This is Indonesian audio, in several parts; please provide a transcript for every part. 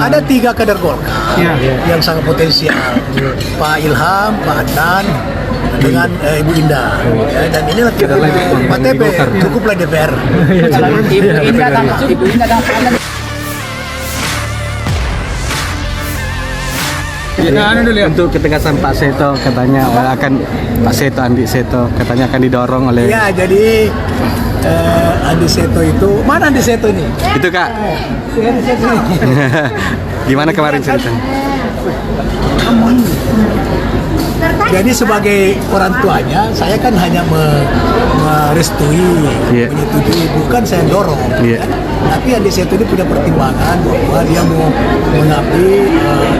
Ada 3 kader Golkar yang sangat potensial. Pak Ilham, Pak Adnan, dengan Ibu Indah. Dan ini nanti Pak TB, cukuplah DPR. Ibu Indah dan Untuk ketegasan Pak Seto katanya akan Pak Seto Andi Seto katanya akan didorong oleh. Ya, jadi Andi Seto itu mana Andi Seto ini? Itu Kak. Andi Seto ini. Gimana kemarin ceritanya? Jadi sebagai orang tuanya, saya kan hanya merestui, menyetujui, bukan saya dorong. Tapi Andi Seto ini punya pertimbangan bahwa dia mau mengabdi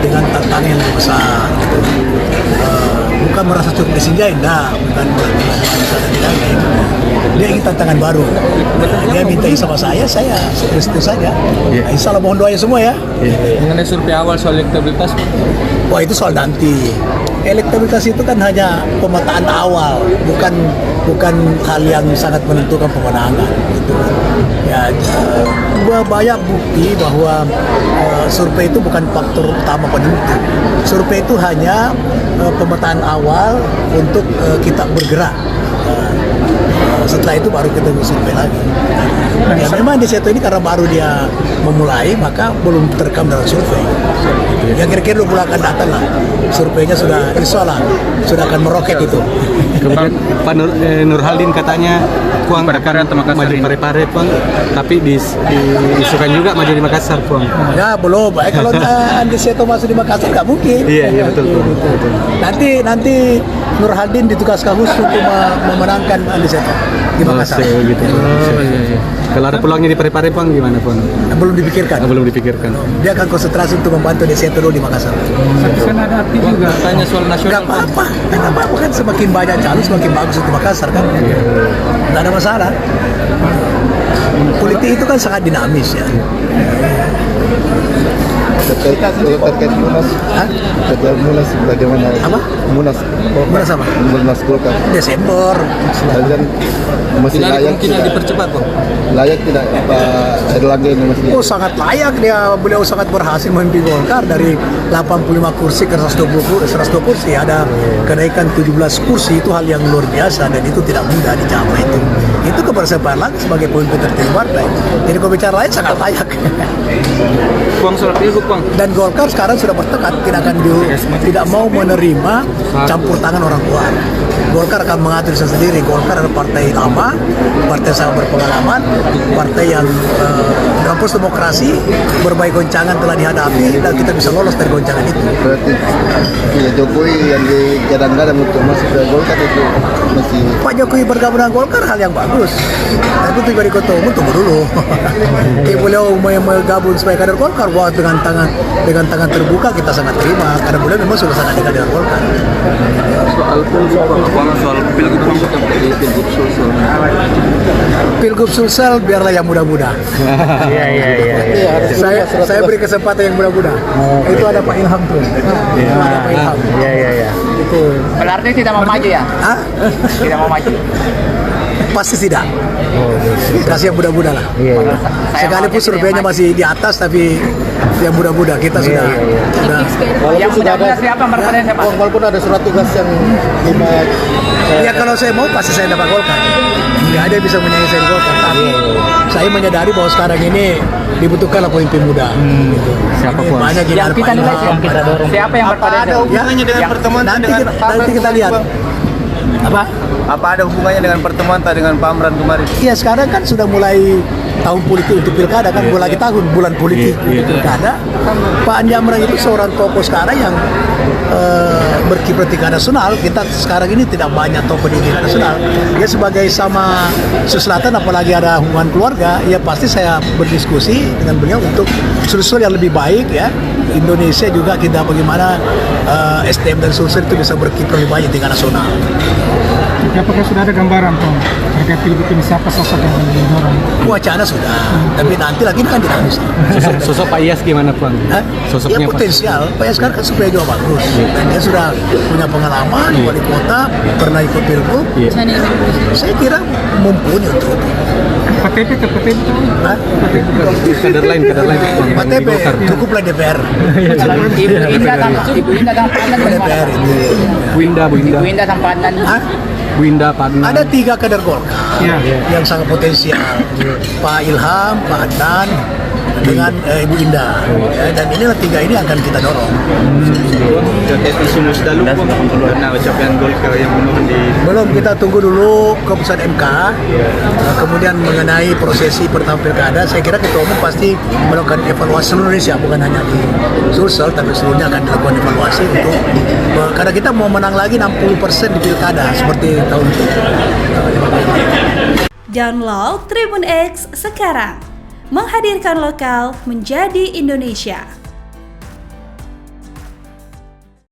dengan tantangan yang lebih besar. Bukan merasa cukup disinjain, bukan dia ingin tantangan baru. Dia minta sama saya restu saja. Insya Allah mohon doanya semua ya. Mengenai survei awal soal elektabilitas, wah itu soal nanti. Elektabilitas itu kan hanya pemetaan awal, bukan hal yang sangat menentukan pemenangan. Gitu. Ya, banyak bukti bahwa survei itu bukan faktor utama penentu. Survei itu hanya pemetaan awal untuk kita bergerak. Setelah itu baru kita survei lagi. Ya memang di situ ini karena baru dia memulai, maka belum terekam dalam survei. Ya kira-kira 2 bulan akan datang lah, surveinya sudah insya Allah sudah akan meroket itu. Kemudian Pak Nurhaldin katanya Puang akan maju di Parepare Puang, tapi diisukan juga maju di Makassar Puang. Ya belum, kalau Andi Seto masuk di Makassar nggak mungkin. Iya betul. Nanti Nurhaldin ditugaskan khusus untuk memenangkan Andi Seto di Makassar. Gitu. Kalau ada peluangnya di Parepare Puang gimana Puang? Belum dipikirkan. Belum dipikirkan. Dia akan konsentrasi untuk membantu Andi Seto dulu di Makassar. kan ada arti juga tanya soal nasional. Nggak apa-apa kan, semakin banyak calon semakin bagus untuk Makassar kan. Nggak ada masalah. Politik itu kan sangat dinamis ya. Terkait Munas, terkait Munas bagaimana? Apa? Munas apa? Munas Golkar. Desember. Dan masih Tidak ada layak kemungkinan tidak? dipercepat, Bang. Layak tidak Pak Erlangga ini masih? Oh sangat layak dia, beliau sangat berhasil memimpin Golkar dari 85 kursi ke 120 kursi, ada kenaikan 17 kursi, itu hal yang luar biasa dan itu tidak mudah dicapai itu. Itu keberhasilan Pak Erlangga sebagai pemimpin tertinggi partai. Jadi kalau bicara lain sangat layak. Puang soal pilgub, Bang. Dan Golkar sekarang sudah bertekad tidak mau menerima campur tangan orang luar. Golkar akan mengatur sendiri. Golkar adalah partai lama, partai sangat berpengalaman, partai yang dalam proses demokrasi berbagai goncangan telah dihadapi dan kita bisa lolos dari goncangan itu. Berarti ya, Jokowi yang digadang-gadang untuk masuk ke Golkar itu masih. Pak Jokowi bergabung dengan Golkar hal yang bagus. Tapi itu dari ketua umum tunggu dulu. Beliau bergabung sebagai kader Golkar, wah dengan tangan terbuka kita sangat terima karena beliau memang sudah sangat dekat dengan Golkar. Soal pilgub, Pilgub Sulsel biarlah yang muda-muda. Iya. Saya beri kesempatan yang muda-muda. Itu ada Pak Ilham tuh. Ada Pak Ilham. Iya. Itu. berarti tidak mau maju ya? Hah? Tidak mau maju. Pasti tidak. Kasih yang muda-muda lah. Sekalipun surveinya masih di atas tapi yang muda-muda kita sudah. Yang muda-muda siapa berperan siapa? Walaupun ada surat tugas yang 5 Ya kalau saya mau pasti saya dapat Golkar. Nggak ada yang bisa menyaingi Golkar. Tapi saya menyadari bahwa sekarang ini dibutuhkanlah pemimpin muda. Gitu. Siapa Ini Puan? banyak jadi Yang ada kita Pak nilai Ilham, ada dorong. siapa yang berperan Ada hubungannya dengan pertemuan Nanti kita lihat. Apa? Apa ada hubungannya dengan pertemuan dengan Pak Amran kemarin? Iya sekarang kan sudah mulai tahun politik untuk pilkada kan, mulai lagi bulan politik untuk pilkada. Pak Andi Amran itu seorang tokoh sekarang yang berkiprah di tingkat nasional. Kita sekarang ini tidak banyak tokoh di tingkat nasional. Dia sebagai sama Selatan, apalagi ada hubungan keluarga, ya pasti saya berdiskusi dengan beliau untuk solusi yang lebih baik ya. Indonesia juga kita bagaimana SDM dan Sulsel itu bisa berkiprah lebih banyak di tingkat nasional. Apakah sudah ada gambaran Pak terkait pilgub ini siapa sosok yang mendorong? Wacana sudah, tapi nanti lagi kan dinamis. Sosok Pak Iyas gimana Puang? Sosoknya Ya potensial, Pak Iyas sekarang kan supaya juga bagus. Dan dia sudah punya pengalaman, wali kota, pernah ikut pilgub. Saya kira mumpuni untuk itu. KTP ke KTP tuh. Hah? Kader lain Bang, Pak di TP, Golkar. cukuplah DPR. Ibu Indah sama Padnan dari mana? DPR itu. Bu Indah Ibu Indah sama Padnan. Hah? Bu Indah Padnan. Ada 3 kader Golkar Iya. yang sangat potensial. Pak Ilham, Pak Adnan, dengan Ibu Indah. Ya, dan inilah 3 ini akan kita dorong. Terkait isu Musdalu karena ucapan Golkar yang memohon di Belum, kita tunggu dulu keputusan MK. Kemudian mengenai prosesi pertama pilkada, saya kira Ketua Umum pasti melakukan evaluasi seluruh Indonesia, bukan hanya di Sulsel, tapi seluruhnya akan dilakukan evaluasi untuk karena kita mau menang lagi 60% di pilkada seperti tahun itu. Download Tribun X sekarang, menghadirkan lokal menjadi Indonesia.